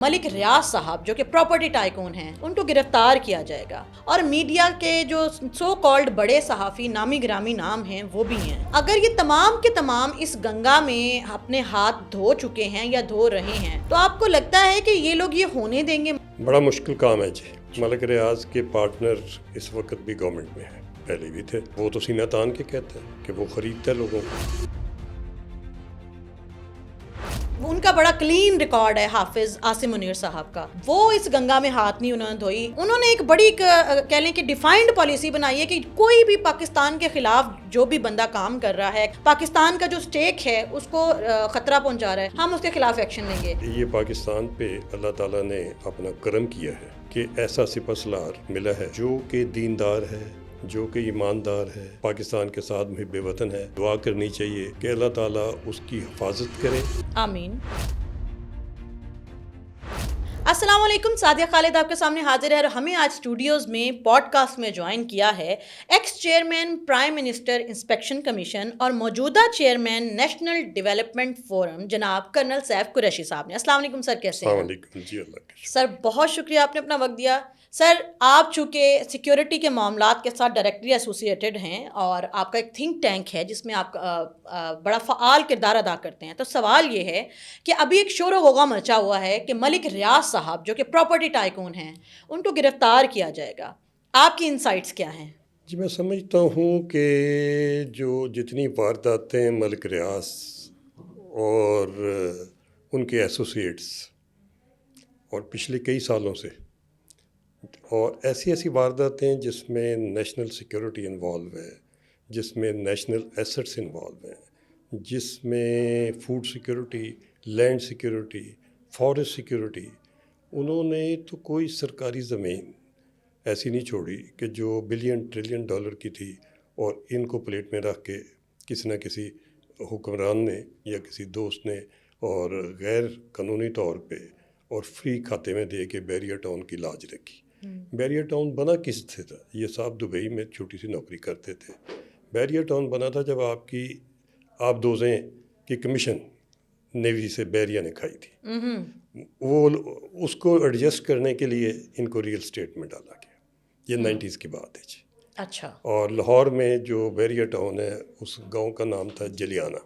ملک ریاض صاحب جو کہ پراپرٹی ٹائکون ہیں ان کو گرفتار کیا جائے گا، اور میڈیا کے جو سو کالڈ بڑے صحافی نامی گرامی نام ہیں وہ بھی ہیں۔ اگر یہ تمام کے تمام اس گنگا میں اپنے ہاتھ دھو چکے ہیں یا دھو رہے ہیں تو آپ کو لگتا ہے کہ یہ لوگ یہ ہونے دیں گے؟ بڑا مشکل کام ہے جی۔ ملک ریاض کے پارٹنر اس وقت بھی گورنمنٹ میں ہیں، پہلے بھی تھے۔ وہ تو سینہ تان کے کہتے ہیں کہ وہ خریدتا ہے لوگوں کو۔ ان کا بڑا کلین ریکارڈ ہے حافظ عاصم منیر صاحب کا، وہ اس گنگا میں ہاتھ نہیں انہوں نے دھوئی۔ انہوں نے ایک بڑی کہہ لیں کہ ڈیفائنڈ پالیسی بنائی ہے کہ کوئی بھی پاکستان کے خلاف جو بھی بندہ کام کر رہا ہے، پاکستان کا جو سٹیک ہے اس کو خطرہ پہنچا رہا ہے، ہم اس کے خلاف ایکشن لیں گے۔ یہ پاکستان پہ اللہ تعالیٰ نے اپنا کرم کیا ہے کہ ایسا سپہ سالار ملا ہے جو کہ دیندار ہے، جو کہ ایماندار ہے، پاکستان کے ساتھ محب وطن ہے۔ دعا کرنی چاہیے کہ اللہ تعالیٰ اس کی حفاظت کرے۔ آمین۔ السلام علیکم، سعدیہ خالد آپ کے سامنے حاضر ہے، اور ہمیں آج اسٹوڈیوز میں پوڈ کاسٹ میں جوائن کیا ہے x chairman prime minister inspection commission اور موجودہ چیئرمین نیشنل ڈیولپمنٹ فورم جناب کرنل سیف قریشی صاحب نے۔ السلام علیکم سر، کیسے ہیں؟ السلام علیکم جی، اللہ کا شکر۔ سر بہت شکریہ، آپ نے اپنا وقت دیا۔ سر آپ چونکہ سیکیورٹی کے معاملات کے ساتھ ڈائریکٹلی ایسوسیٹڈ ہیں اور آپ کا ایک تھنک ٹینک ہے جس میں آپ بڑا فعال کردار ادا کرتے ہیں، تو سوال یہ ہے کہ ابھی ایک شور و غوغا مچا ہوا ہے کہ ملک ریاض صاحب جو کہ پراپرٹی ٹائکون ہیں ان کو گرفتار کیا جائے گا، آپ کی انسائٹس کیا ہیں؟ جی، میں سمجھتا ہوں کہ جو جتنی وارداتیں ملک ریاض اور ان کے ایسوسیٹس اور پچھلے کئی سالوں سے، اور ایسی وارداتیں جس میں نیشنل سیکیورٹی انوالو ہے، جس میں نیشنل ایسٹس انوالو ہیں، جس میں food security, land security, forest security, انہوں نے تو کوئی سرکاری زمین ایسی نہیں چھوڑی کہ جو بلین ٹریلین ڈالر کی تھی اور ان کو پلیٹ میں رکھ کے کسی نہ کسی حکمران نے یا کسی دوست نے اور غیر قانونی طور پہ اور فری کھاتے میں دے کے بیریا ٹاؤن کی لاج رکھی۔ بیریا ٹاؤن بنا کس سے تھا؟ یہ صاحب دبئی میں چھوٹی سی نوکری کرتے تھے۔ بیریا ٹاؤن بنا تھا جب آپ کی آبدوزیں کی کمیشن نیوی سے بیریا نے کھائی تھی، وہ اس کو ایڈجسٹ کرنے کے لیے ان کو ریئل اسٹیٹ میں ڈالا گیا۔ یہ 90s کی بات ہے جی۔ اچھا۔ اور لاہور میں جو بیریا ٹاؤن ہے اس گاؤں کا نام تھا جلیانہ۔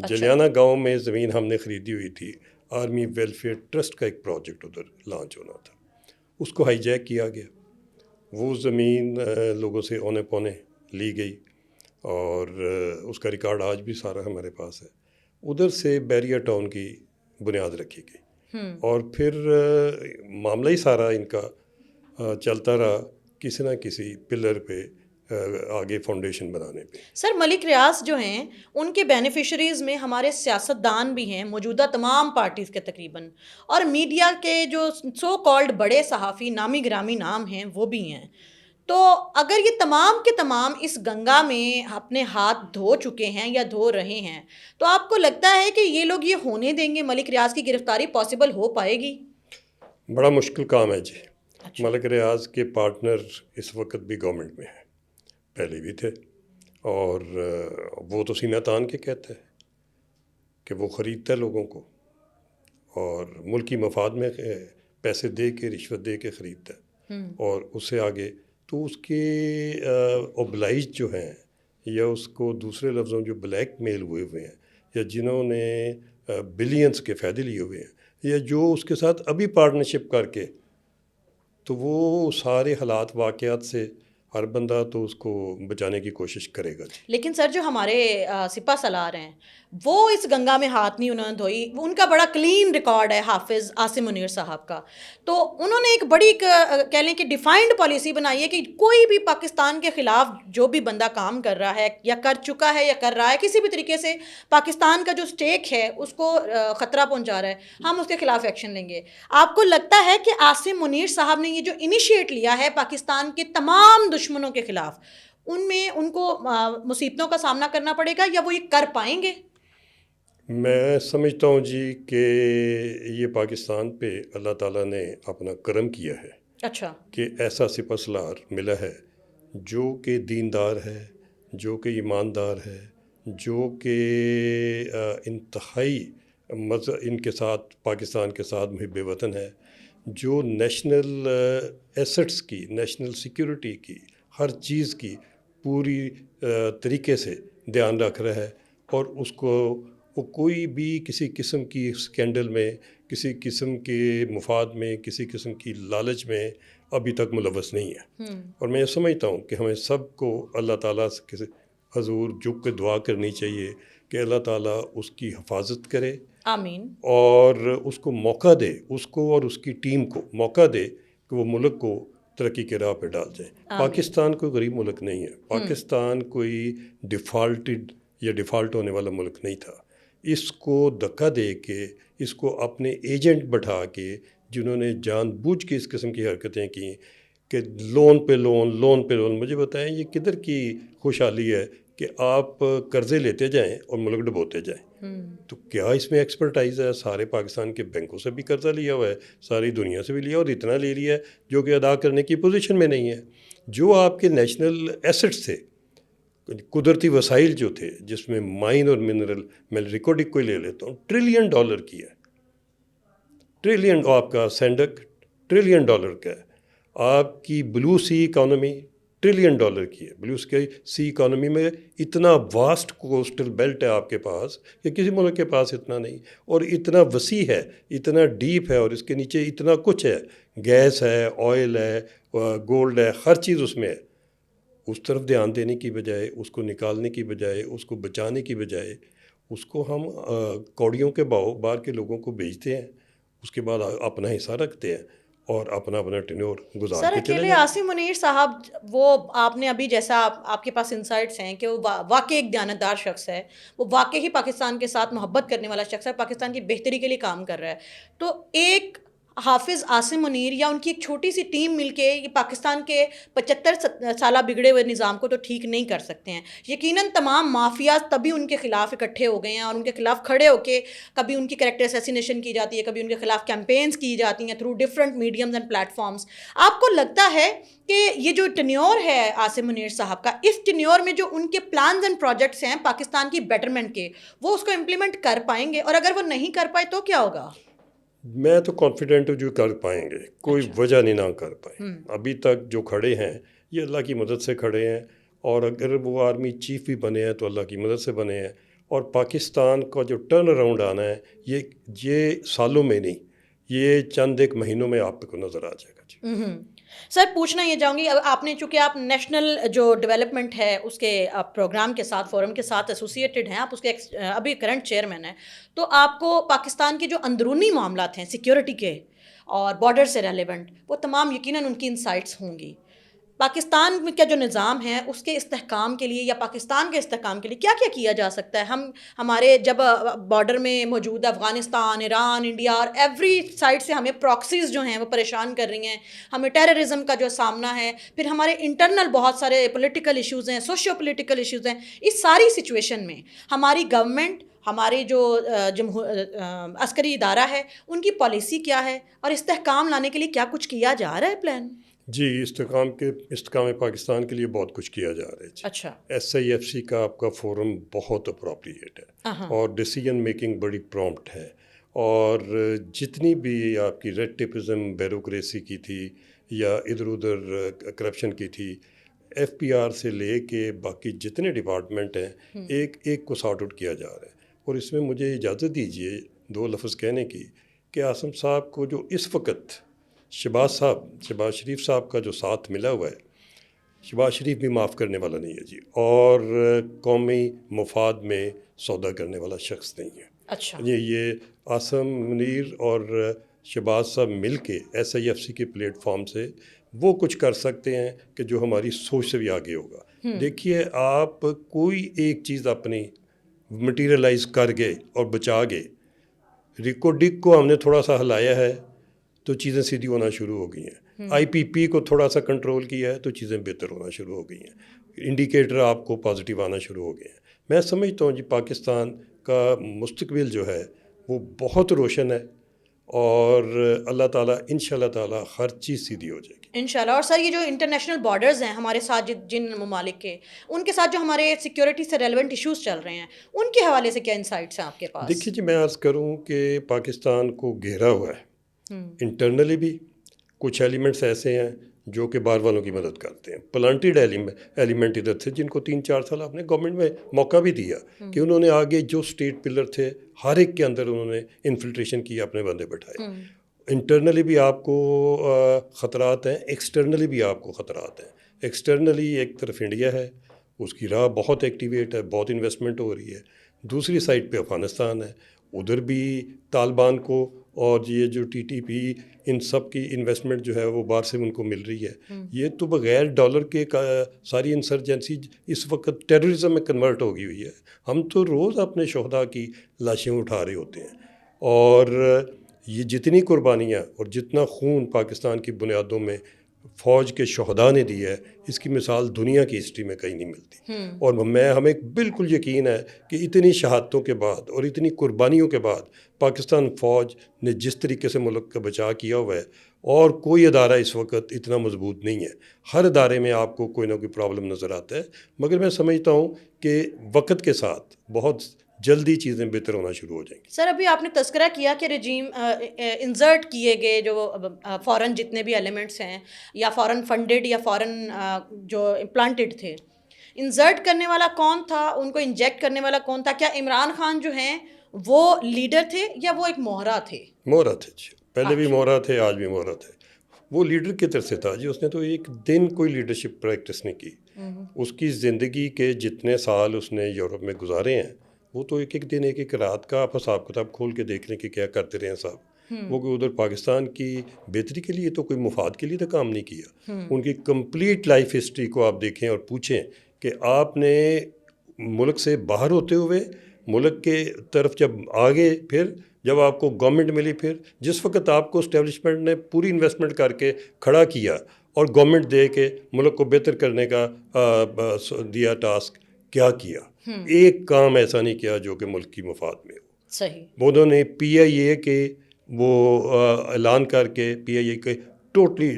جلیانہ گاؤں میں زمین ہم نے خریدی ہوئی تھی، آرمی ویلفیئر ٹرسٹ کا ایک پروجیکٹ ادھر لانچ ہونا تھا، اس کو ہائی جیک کیا گیا۔ وہ زمین لوگوں سے اونے پونے لی گئی اور اس کا ریکارڈ آج بھی سارا ہمارے پاس ہے۔ ادھر سے بیریا ٹاؤن کی بنیاد رکھی گئی اور پھر معاملہ ہی سارا ان کا چلتا رہا کسی نہ کسی پلر پہ، آگے فاؤنڈیشن بنانے پہ۔ سر ملک ریاض جو ہیں ان کے بینیفیشریز میں ہمارے سیاستدان بھی ہیں، موجودہ تمام پارٹیز کے تقریباً، اور میڈیا کے جو سو کالڈ بڑے صحافی نامی گرامی نام ہیں وہ بھی ہیں۔ تو اگر یہ تمام کے تمام اس گنگا میں اپنے ہاتھ دھو چکے ہیں یا دھو رہے ہیں تو آپ کو لگتا ہے کہ یہ لوگ یہ ہونے دیں گے؟ ملک ریاض کی گرفتاری پاسبل ہو پائے گی؟ بڑا مشکل کام ہے جی۔ ملک ریاض کے پارٹنر اس وقت بھی گورنمنٹ میں ہیں، پہلے بھی تھے، اور وہ تو سینہ تان کے کہتے ہیں کہ وہ خریدتا ہے لوگوں کو اور ملکی مفاد میں پیسے دے کے، رشوت دے کے خریدتا ہے، اور اس سے آگے تو اس کے اوبلائج جو ہیں یا اس کو دوسرے لفظوں جو بلیک میل ہوئے ہیں یا جنہوں نے بلینز کے فائدے لیے ہوئے ہیں یا جو اس کے ساتھ ابھی پارٹنرشپ کر کے، تو وہ سارے حالات واقعات سے ہر بندہ تو اس کو بچانے کی کوشش کرے گا جی۔ لیکن سر جو ہمارے سپہ سالار ہیں وہ اس گنگا میں ہاتھ نہیں انہوں نے دھوئی، ان کا بڑا کلین ریکارڈ ہے حافظ عاصم منیر صاحب کا، تو انہوں نے ایک بڑی کہہ لیں کہ ڈیفائنڈ پالیسی بنائی ہے کہ کوئی بھی پاکستان کے خلاف جو بھی بندہ کام کر رہا ہے یا کر چکا ہے یا کر رہا ہے، کسی بھی طریقے سے پاکستان کا جو سٹیک ہے اس کو خطرہ پہنچا رہا ہے، ہم اس کے خلاف ایکشن لیں گے۔ آپ کو لگتا ہے کہ عاصم منیر صاحب نے یہ جو انیشیٹ لیا ہے پاکستان کے تمام دشمنوں کے خلاف، ان میں ان کو مصیبتوں کا سامنا کرنا پڑے گا یا وہ یہ کر پائیں گے؟ میں سمجھتا ہوں جی کہ یہ پاکستان پہ اللہ تعالیٰ نے اپنا کرم کیا ہے۔ اچھا۔ کہ ایسا سپہ سالار ملا ہے جو کہ دیندار ہے، جو کہ ایماندار ہے، جو کہ انتہائی ان کے ساتھ پاکستان کے ساتھ محب وطن ہے، جو نیشنل ایسٹس کی، نیشنل سیکیورٹی کی، ہر چیز کی پوری طریقے سے دھیان رکھ رہا ہے، اور اس کو وہ کوئی بھی کسی قسم کی اسکینڈل میں، کسی قسم کے مفاد میں، کسی قسم کی لالچ میں ابھی تک ملوث نہیں ہے۔ اور میں یہ سمجھتا ہوں کہ ہمیں سب کو اللہ تعالیٰ سے حضور جھک کے دعا کرنی چاہیے کہ اللہ تعالیٰ اس کی حفاظت کرے، آمین۔ اور اس کو موقع دے، اس کو اور اس کی ٹیم کو موقع دے کہ وہ ملک کو ترقی کے راہ پہ ڈال جائیں۔ پاکستان کوئی غریب ملک نہیں ہے، پاکستان کوئی ڈیفالٹڈ یا ڈیفالٹ ہونے والا ملک نہیں تھا۔ اس کو دھکا دے کے، اس کو اپنے ایجنٹ بٹھا کے، جنہوں نے جان بوجھ کے اس قسم کی حرکتیں کی کہ لون پہ لون، مجھے بتائیں یہ کدھر کی خوشحالی ہے کہ آپ قرضے لیتے جائیں اور ملک ڈبوتے جائیں؟ تو کیا اس میں ایکسپرٹائز ہے؟ سارے پاکستان کے بینکوں سے بھی قرضہ لیا ہوا ہے، ساری دنیا سے بھی لیا، اور اتنا لے لیا ہے جو کہ ادا کرنے کی پوزیشن میں نہیں ہے۔ جو آپ کے نیشنل ایسٹس تھے، قدرتی وسائل جو تھے، جس میں مائن اور منرل، میں ریکارڈنگ کو لے لیتا ہوں، $1 ٹریلین کی ہے، ٹریلین، آپ کا سینڈک $1 ٹریلین کا ہے، آپ کی بلو سی اکانومی $1 ٹریلین کی ہے۔ بلو سی اکانومی میں اتنا واسٹ کوسٹل بیلٹ ہے آپ کے پاس کہ کسی ملک کے پاس اتنا نہیں، اور اتنا وسیع ہے، اتنا ڈیپ ہے، اور اس کے نیچے اتنا کچھ ہے، گیس ہے، آئل ہے، گولڈ ہے، ہر چیز اس میں ہے۔ اس طرف دھیان دینے کی بجائے، اس کو نکالنے کی بجائے، اس کو بچانے کی بجائے، اس کو ہم کوڑیوں کے باہر کے لوگوں کو بیچتے ہیں، اس کے بعد اپنا حصہ رکھتے ہیں اور اپنا ٹینور گزار سر کے چلے اکیلے جائیں۔ عاصم منیر صاحب، وہ آپ نے ابھی جیسا آپ کے پاس انسائٹس ہیں کہ وہ واقعی ایک دیانتدار شخص ہے، وہ واقعی ہی پاکستان کے ساتھ محبت کرنے والا شخص ہے، پاکستان کی بہتری کے لیے کام کر رہا ہے، تو ایک حافظ عاصم منیر یا ان کی ایک چھوٹی سی ٹیم مل کے یہ پاکستان کے 75 سالہ بگڑے ہوئے نظام کو تو ٹھیک نہیں کر سکتے ہیں۔ یقیناً تمام مافیاز تبھی ان کے خلاف اکٹھے ہو گئے ہیں، اور ان کے خلاف کھڑے ہو کے کبھی ان کی کریکٹر اسیسینیشن کی جاتی ہے، کبھی ان کے خلاف کیمپینز کی جاتی ہیں through different mediums and platforms. آپ کو لگتا ہے کہ یہ جو ٹینیور ہے عاصم منیر صاحب کا، اس ٹینیور میں جو ان کے پلانز اینڈ پروجیکٹس ہیں پاکستان کی بیٹرمنٹ کے، وہ اس کو امپلیمنٹ کر پائیں گے؟ اور اگر وہ نہیں کر پائے تو کیا ہوگا؟ میں تو کانفیڈنٹ ہوں جو کر پائیں گے، کوئی وجہ نہیں نہ کر پائیں۔ ابھی تک جو کھڑے ہیں یہ اللہ کی مدد سے کھڑے ہیں، اور اگر وہ آرمی چیف بھی بنے ہیں تو اللہ کی مدد سے بنے ہیں، اور پاکستان کا جو ٹرن اراؤنڈ آنا ہے یہ سالوں میں نہیں، یہ چند ایک مہینوں میں آپ کو نظر آ جائے گا۔ جی سر پوچھنا یہ چاہوں گی، آپ نے چونکہ آپ نیشنل جو ڈیولپمنٹ ہے اس کے پروگرام کے ساتھ، فورم کے ساتھ ایسوسیٹڈ ہیں، آپ اس کے ابھی کرنٹ چیئرمین ہیں، تو آپ کو پاکستان کے جو اندرونی معاملات ہیں سیکیورٹی کے اور بارڈر سے ریلیونٹ، وہ تمام یقیناً ان کی انسائٹس ہوں گی۔ پاکستان میں کا جو نظام ہے اس کے استحکام کے لیے یا پاکستان کے استحکام کے لیے کیا کیا کیا جا سکتا ہے؟ ہمارے جب بارڈر میں موجود افغانستان، ایران، انڈیا اور ایوری سائڈ سے ہمیں پراکسیز جو ہیں وہ پریشان کر رہی ہیں، ہمیں ٹیررزم کا جو سامنا ہے، پھر ہمارے انٹرنل بہت سارے پولیٹیکل ایشوز ہیں، سوشیو پولیٹیکل ایشوز ہیں، اس ساری سچویشن میں ہماری گورنمنٹ، ہمارے جو عسکری ادارہ ہے، ان کی پالیسی کیا ہے، اور استحکام لانے کے لیے کیا کچھ کیا جا رہا ہے پلان؟ جی استحکام پاکستان کے لیے بہت کچھ کیا جا رہا ہے۔ جی اچھا، SIFC کا آپ کا فورم بہت اپروپریٹ ہے، اور ڈیسیجن میکنگ بڑی پرومپٹ ہے، اور جتنی بھی آپ کی ریڈ ٹیپزم بیوروکریسی کی تھی یا ادھر ادھر کرپشن کی تھی، FPR سے لے کے باقی جتنے ڈپارٹمنٹ ہیں ایک ایک کو سارٹ آؤٹ کیا جا رہا ہے۔ اور اس میں مجھے اجازت دیجیے 2 لفظ کہنے کی کہ عاصم صاحب کو جو اس وقت شہباز شریف صاحب کا جو ساتھ ملا ہوا ہے، شہباز شریف بھی معاف کرنے والا نہیں ہے جی، اور قومی مفاد میں سودا کرنے والا شخص نہیں ہے۔ اچھا، یہ عاصم منیر اور شہباز صاحب مل کے SIFC کے پلیٹ فارم سے وہ کچھ کر سکتے ہیں کہ جو ہماری سوچ سے بھی آگے ہوگا۔ دیکھیے، آپ کوئی ایک چیز اپنی مٹیریلائز کر گئے اور بچا گئے، ریکارڈنگ کو ہم نے تھوڑا سا ہلایا ہے تو چیزیں سیدھی ہونا شروع ہو گئی ہیں، IPP کو تھوڑا سا کنٹرول کیا ہے تو چیزیں بہتر ہونا شروع ہو گئی ہیں، انڈیکیٹر آپ کو پازیٹیو آنا شروع ہو گئے ہیں۔ میں سمجھتا ہوں جی پاکستان کا مستقبل جو ہے وہ بہت روشن ہے، اور اللہ تعالیٰ انشاءاللہ تعالیٰ ہر چیز سیدھی ہو جائے گی انشاءاللہ. اور سر یہ جو انٹرنیشنل بارڈرز ہیں ہمارے ساتھ جن ممالک کے، ان کے ساتھ جو ہمارے سیکیورٹی سے ریلیونٹ ایشوز چل رہے ہیں، ان کے حوالے سے کیا انسائٹس ہیں آپ کے پاس؟ دیکھیے جی، میں عرض کروں کہ پاکستان کو گھیرا ہوا ہے انٹرنلی بھی. کچھ ایلیمنٹس ایسے ہیں جو کہ باہر والوں کی مدد کرتے ہیں، پلانٹیڈ ایلیمنٹ ادھر تھے جن کو 3-4 سال آپ نے گورنمنٹ میں موقع بھی دیا کہ انہوں نے آگے جو اسٹیٹ پلر تھے ہر ایک کے اندر انہوں نے انفلٹریشن کی، اپنے بندے بٹھائے. انٹرنلی بھی آپ کو خطرات ہیں، ایکسٹرنلی بھی آپ کو خطرات ہیں. ایکسٹرنلی ایک طرف انڈیا ہے، اس کی راہ بہت ایکٹیویٹ ہے، بہت انویسٹمنٹ ہو رہی ہے. دوسری سائڈ پہ افغانستان ہے، ادھر بھی طالبان کو اور یہ جو TTP ان سب کی انویسٹمنٹ جو ہے وہ باہر سے ان کو مل رہی ہے. یہ تو بغیر ڈالر کے ساری انسرجنسی اس وقت ٹیررزم میں کنورٹ ہو گئی ہوئی ہے. ہم تو روز اپنے شہداء کی لاشیں اٹھا رہے ہوتے ہیں، اور یہ جتنی قربانیاں اور جتنا خون پاکستان کی بنیادوں میں فوج کے شہداء نے دی ہے، اس کی مثال دنیا کی ہسٹری میں کہیں نہیں ملتی. اور ہمیں بالکل یقین ہے کہ اتنی شہادتوں کے بعد اور اتنی قربانیوں کے بعد پاکستان فوج نے جس طریقے سے ملک کا بچاؤ کیا ہوا ہے، اور کوئی ادارہ اس وقت اتنا مضبوط نہیں ہے. ہر ادارے میں آپ کو کوئی نہ کوئی پرابلم نظر آتا ہے، مگر میں سمجھتا ہوں کہ وقت کے ساتھ بہت جلدی چیزیں بہتر ہونا شروع ہو جائیں گی. سر ابھی آپ نے تذکرہ کیا کہ رجیم انزرٹ کیے گئے جو فورن جتنے بھی ایلیمنٹس ہیں، یا فورن فنڈڈ یا فورن جو امپلانٹڈ تھے، انزرٹ کرنے والا کون تھا، ان کو انجیکٹ کرنے والا کون تھا؟ کیا عمران خان جو ہیں وہ لیڈر تھے یا وہ ایک موہرا تھے؟ موہرا تھے جی، پہلے بھی موہرا تھے، آج بھی موہرا تھے. وہ لیڈر کی طرف سے تھا جی، اس نے تو ایک دن کوئی لیڈرشپ پریکٹس نہیں کی. اس کی زندگی کے جتنے سال اس نے یورپ میں گزارے ہیں، وہ تو ایک ایک دن ایک ایک رات کا آپ حساب کتاب کھول کے دیکھ لیں کہ کیا کرتے رہے ہیں صاحب. وہ کہ ادھر پاکستان کی بہتری کے لیے تو کوئی مفاد کے لیے تو کام نہیں کیا. ان کی کمپلیٹ لائف ہسٹری کو آپ دیکھیں اور پوچھیں کہ آپ نے ملک سے باہر ہوتے ہوئے ملک کے طرف جب آگے، پھر جب آپ کو گورنمنٹ ملی، پھر جس وقت آپ کو اسٹیبلشمنٹ نے پوری انویسٹمنٹ کر کے کھڑا کیا اور گورنمنٹ دے کے ملک کو بہتر کرنے کا دیا ٹاسک، کیا کیا؟ ایک کام ایسا نہیں کیا جو کہ ملک کی مفاد میں ہو. صحیح. انہوں نے PIA کے وہ اعلان کر کے PIA کے ٹوٹلی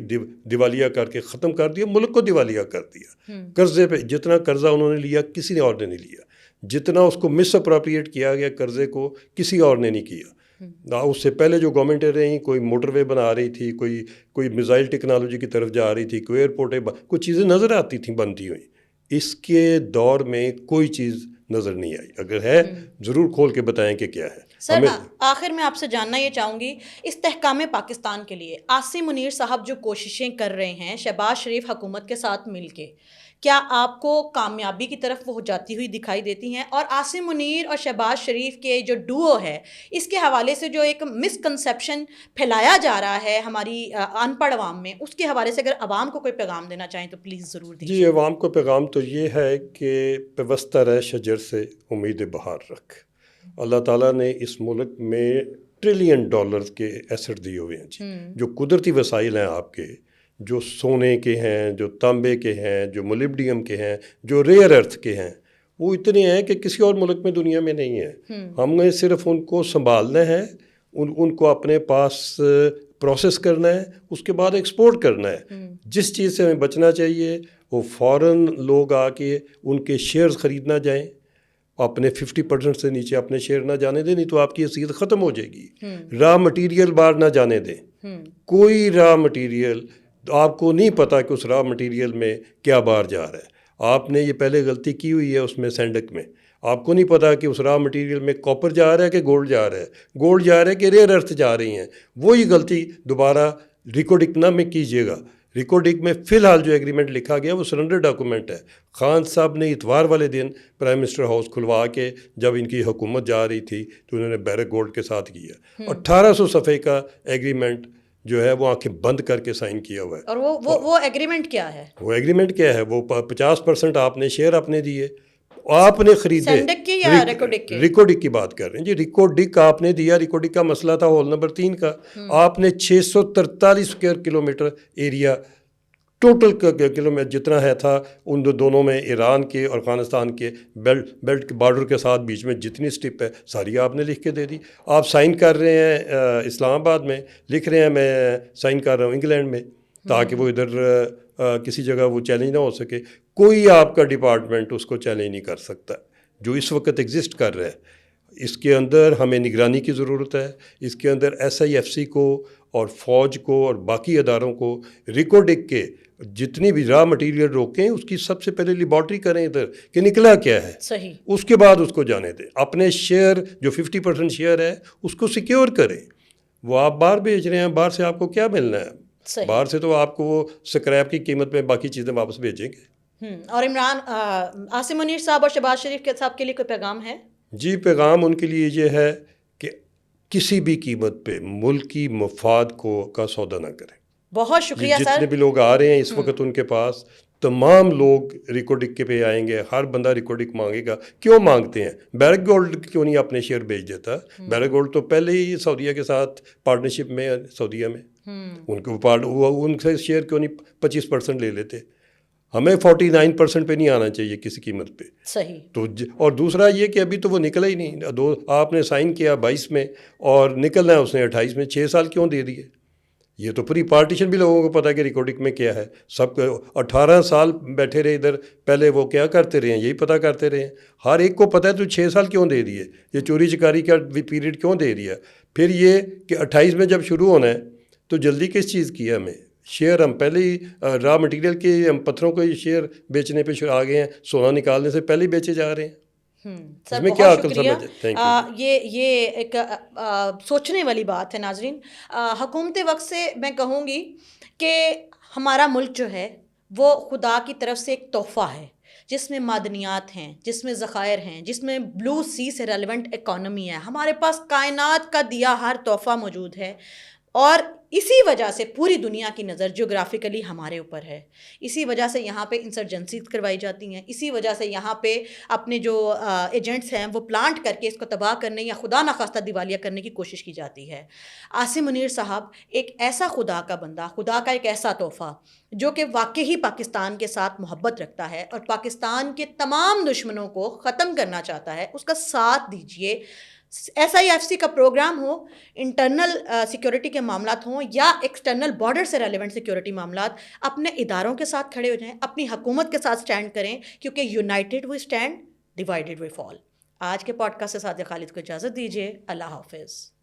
دیوالیہ کر کے ختم کر دیا، ملک کو دیوالیہ کر دیا. قرضے پہ جتنا قرضہ انہوں نے لیا کسی نے اور نے نہیں لیا، جتنا اس کو مس اپروپریٹ کیا گیا قرضے کو کسی اور نے نہیں کیا. اس سے پہلے جو گورنمنٹیں رہیں، کوئی موٹر وے بنا رہی تھی، کوئی میزائل ٹیکنالوجی کی طرف جا رہی تھی، کوئی ایئرپورٹیں، کچھ چیزیں نظر آتی تھیں بنتی ہوئی. اس کے دور میں کوئی چیز نظر نہیں آئی. اگر ہے ضرور کھول کے بتائیں کہ کیا ہے. سر آخر میں آپ سے جاننا یہ چاہوں گی، استحکام پاکستان کے لیے عاصم منیر صاحب جو کوششیں کر رہے ہیں شہباز شریف حکومت کے ساتھ مل کے، کیا آپ کو کامیابی کی طرف وہ جاتی ہوئی دکھائی دیتی ہیں؟ اور عاصم منیر اور شہباز شریف کے جو ڈوو ہے، اس کے حوالے سے جو ایک مسکنسیپشن پھیلایا جا رہا ہے ہماری ان پڑھ عوام میں، اس کے حوالے سے اگر عوام کو کوئی پیغام دینا چاہیں تو پلیز ضرور دیجیے. جی، عوام کو پیغام تو یہ ہے کہ پیوستہ رہ شجر سے امید بہار رکھ. اللہ تعالیٰ نے اس ملک میں $1 ٹریلین کے ایسٹ دیے ہوئے ہیں جی، جو قدرتی وسائل ہیں آپ کے، جو سونے کے ہیں، جو تانبے کے ہیں، جو مولیبڈیم کے ہیں، جو ریئر ارتھ کے ہیں، وہ اتنے ہیں کہ کسی اور ملک میں دنیا میں نہیں ہے. ہم نے صرف ان کو سنبھالنا ہے، ان کو اپنے پاس پروسیس کرنا ہے، اس کے بعد ایکسپورٹ کرنا ہے. جس چیز سے ہمیں بچنا چاہیے وہ فوراً لوگ آ کے ان کے شیئرز خریدنا جائیں، اپنے 50% سے نیچے اپنے شیئر نہ جانے دیں، نہیں تو آپ کی حیثیت ختم ہو جائے گی. را مٹیریل باہر نہ جانے دیں. کوئی را مٹیریل آپ کو نہیں پتہ کہ اس را مٹیریل میں کیا باہر جا رہا ہے. آپ نے یہ پہلے غلطی کی ہوئی ہے اس میں سینڈک میں، آپ کو نہیں پتا کہ اس را مٹیریل میں کاپر جا رہا ہے کہ گولڈ جا رہا ہے، گولڈ جا رہا ہے کہ ریئر ارتھ جا رہی ہیں. وہی غلطی دوبارہ ریکارڈنگ نہ میں کیجیے گا. ریکارڈنگ میں فی الحال جو ایگریمنٹ لکھا گیا وہ سرنڈر ڈاکومنٹ ہے. خان صاحب نے اتوار والے دن پرائم منسٹر ہاؤس کھلوا کے جب ان کی حکومت جا رہی تھی تو انہوں نے بیرک گولڈ کے ساتھ کیا. 1800 صفحے کا ایگریمنٹ جو ہے وہ آنکھیں بند کر کے سائن کیا ہوا ہے. اور وہ ایگریمنٹ کیا ہے؟ وہ ایگریمنٹ کیا ہے؟ وہ 50% آپ نے شیئر اپنے دیے، آپ نے خریدے. سینڈک کی یا ریکوڈک کی؟ ریکوڈک کی بات کر رہے ہیں جی. ریکوڈک آپ نے دیا، ریکوڈک کا مسئلہ تھا ہول نمبر 3 کا. آپ نے 643 اسکوائر کلومیٹر ایریا ٹوٹل کلو میں جتنا ہے تھا ان دونوں میں، ایران کے اور افغانستان کے بیلٹ کے بارڈر کے ساتھ بیچ میں جتنی سٹپ ہے ساری آپ نے لکھ کے دے دی. آپ سائن کر رہے ہیں اسلام آباد میں، لکھ رہے ہیں میں سائن کر رہا ہوں انگلینڈ میں، تاکہ وہ ادھر کسی جگہ وہ چیلنج نہ ہو سکے. کوئی آپ کا ڈپارٹمنٹ اس کو چیلنج نہیں کر سکتا جو اس وقت ایگزسٹ کر رہا ہے. اس کے اندر ہمیں نگرانی کی ضرورت ہے. اس کے اندر SIFC کو اور فوج کو اور باقی اداروں کو ریکارڈنگ کے جتنی بھی را مٹیریل روکیں، اس کی سب سے پہلے لیبارٹری کریں ادھر کہ نکلا کیا ہے. صحیح. اس کے بعد اس کو جانے دیں. اپنے شیئر جو 50% شیئر ہے اس کو سیکیور کریں. وہ آپ باہر بھیج رہے ہیں، باہر سے آپ کو کیا ملنا ہے؟ صحیح. باہر سے تو آپ کو وہ سکریپ کی قیمت میں باقی چیزیں واپس بھیجیں گے. اور عاصم منیر صاحب اور شہباز شریف کے صاحب کے لیے کوئی پیغام ہے؟ جی، پیغام ان کے لیے یہ ہے کہ کسی بھی قیمت پہ ملکی مفاد کا سودا نہ کریں. بہت شکریہ سر. جتنے بھی لوگ آ رہے ہیں اس وقت ان کے پاس تمام لوگ ریکارڈنگ کے پہ آئیں گے. ہر بندہ ریکارڈنگ مانگے گا. کیوں مانگتے ہیں؟ بیرک گولڈ کیوں نہیں اپنے شیئر بیچ دیتا؟ بیرک گولڈ تو پہلے ہی سعودیہ کے ساتھ پارٹنرشپ میں، سعودیہ میں ان کو ان سے شیئر کیوں نہیں 25% لے لیتے؟ ہمیں 49% پہ نہیں آنا چاہیے کسی قیمت پہ. صحیح. تو اور دوسرا یہ کہ ابھی تو وہ نکلا ہی نہیں. آپ نے سائن کیا 22 میں اور نکلنا ہے اس نے 28 میں. 6 سال کیوں دے دیے؟ یہ تو پوری پارٹیشن بھی لوگوں کو پتہ ہے کہ ریکارڈنگ میں کیا ہے. سب 18 سال بیٹھے رہے ادھر. پہلے وہ کیا کرتے رہے ہیں؟ یہی پتہ کرتے رہے ہیں. ہر ایک کو پتہ ہے تو 6 سال کیوں دے دیے؟ یہ چوری چکاری کا پیریڈ کیوں دے دیا؟ پھر یہ کہ 28 میں جب شروع ہونا ہے تو جلدی کس چیز کی ہے ہمیں؟ شیئر ہم پہلے ہی را مٹیریل کے، ہم پتھروں کو ہی شیئر بیچنے پہ آ گئے ہیں. سونا نکالنے سے پہلے ہی بیچے جا رہے ہیں. سر میں بہت کیا عقل شکریہ. سمجھ ہے. یہ ایک سوچنے والی بات ہے. ناظرین، حکومت وقت سے میں کہوں گی کہ ہمارا ملک جو ہے وہ خدا کی طرف سے ایک تحفہ ہے، جس میں معدنیات ہیں، جس میں ذخائر ہیں، جس میں بلو سی سے ریلیونٹ اکانومی ہے. ہمارے پاس کائنات کا دیا ہر تحفہ موجود ہے، اور اسی وجہ سے پوری دنیا کی نظر جغرافیکلی ہمارے اوپر ہے. اسی وجہ سے یہاں پہ انسرجنسیز کروائی جاتی ہیں. اسی وجہ سے یہاں پہ اپنے جو ایجنٹس ہیں وہ پلانٹ کر کے اس کو تباہ کرنے یا خدا نخواستہ دیوالیہ کرنے کی کوشش کی جاتی ہے. عاصم منیر صاحب ایک ایسا خدا کا بندہ، خدا کا ایک ایسا تحفہ جو کہ واقعی پاکستان کے ساتھ محبت رکھتا ہے اور پاکستان کے تمام دشمنوں کو ختم کرنا چاہتا ہے. اس کا ساتھ دیجیے. SIFC کا پروگرام ہو، انٹرنل سیکیورٹی کے معاملات ہوں یا ایکسٹرنل بارڈر سے ریلیونٹ سیکیورٹی معاملات، اپنے اداروں کے ساتھ کھڑے ہو جائیں، اپنی حکومت کے ساتھ سٹینڈ کریں، کیونکہ یونائٹڈ وی اسٹینڈ، ڈیوائیڈڈ وی فال. آج کے پوڈ کاسٹ سے سعدیہ خالد کو اجازت دیجیے. اللہ حافظ.